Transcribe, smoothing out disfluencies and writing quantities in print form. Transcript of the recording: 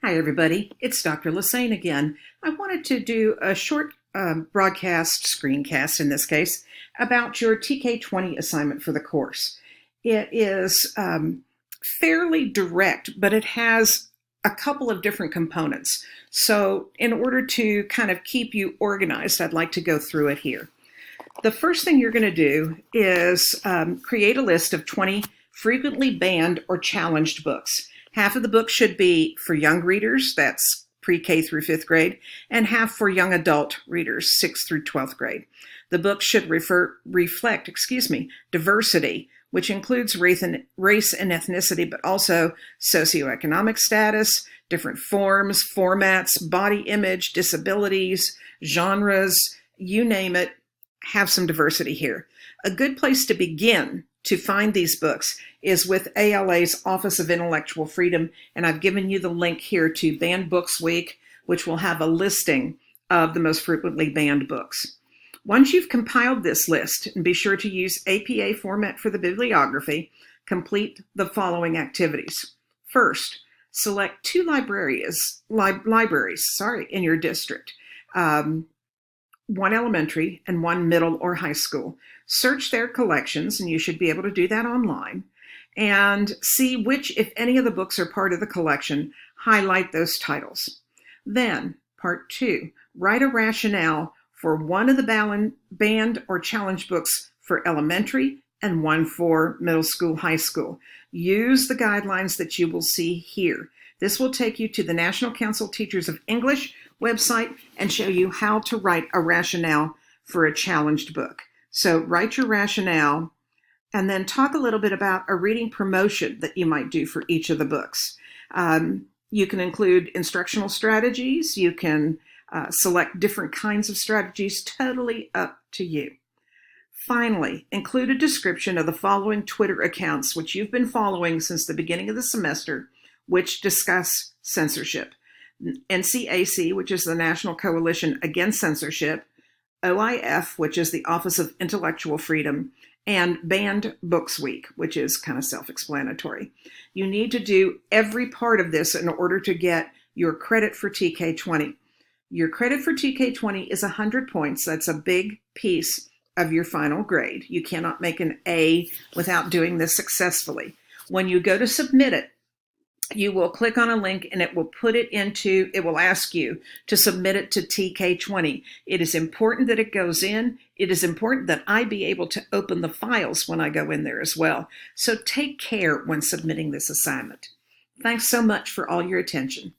Hi, everybody. It's Dr. Lassane again. I wanted to do a short broadcast, screencast in this case, about your Tk20 assignment for the course. It is fairly direct, but it has a couple of different components. So in order to kind of keep you organized, I'd like to go through it here. The first thing you're going to do is create a list of 20 frequently banned or challenged books. Half of the book should be for young readers, that's pre-K through 5th grade, and half for young adult readers, 6th through 12th grade. The book should reflect diversity, which includes race and ethnicity, but also socioeconomic status, different forms, formats, body image, disabilities, genres, you name it, have some diversity here. A good place to begin to find these books is with ALA's Office of Intellectual Freedom, and I've given you the link here to Banned Books Week, which will have a listing of the most frequently banned books. Once you've compiled this list, and be sure to use APA format for the bibliography, complete the following activities. First, select two libraries in your district. One elementary and one middle or high school. Search their collections, and you should be able to do that online, and see which, if any of the books are part of the collection, highlight those titles. Then, part 2, write a rationale for one of the banned or challenged books for elementary and one for middle school, high school. Use the guidelines that you will see here. This will take you to the National Council of Teachers of English website and show you how to write a rationale for a challenged book. So write your rationale and then talk a little bit about a reading promotion that you might do for each of the books. You can include instructional strategies. You can select different kinds of strategies, totally up to you. Finally, include a description of the following Twitter accounts, which you've been following since the beginning of the semester, which discuss censorship. NCAC, which is the National Coalition Against Censorship, OIF, which is the Office of Intellectual Freedom, and Banned Books Week, which is kind of self-explanatory. You need to do every part of this in order to get your credit for TK20. Your credit for TK20 is 100 points. That's a big piece of your final grade. You cannot make an A without doing this successfully. When you go to submit it, you will click on a link and it will ask you to submit it to Tk20. It is important that it goes in. It is important that I be able to open the files when I go in there as well. So take care when submitting this assignment. Thanks so much for all your attention.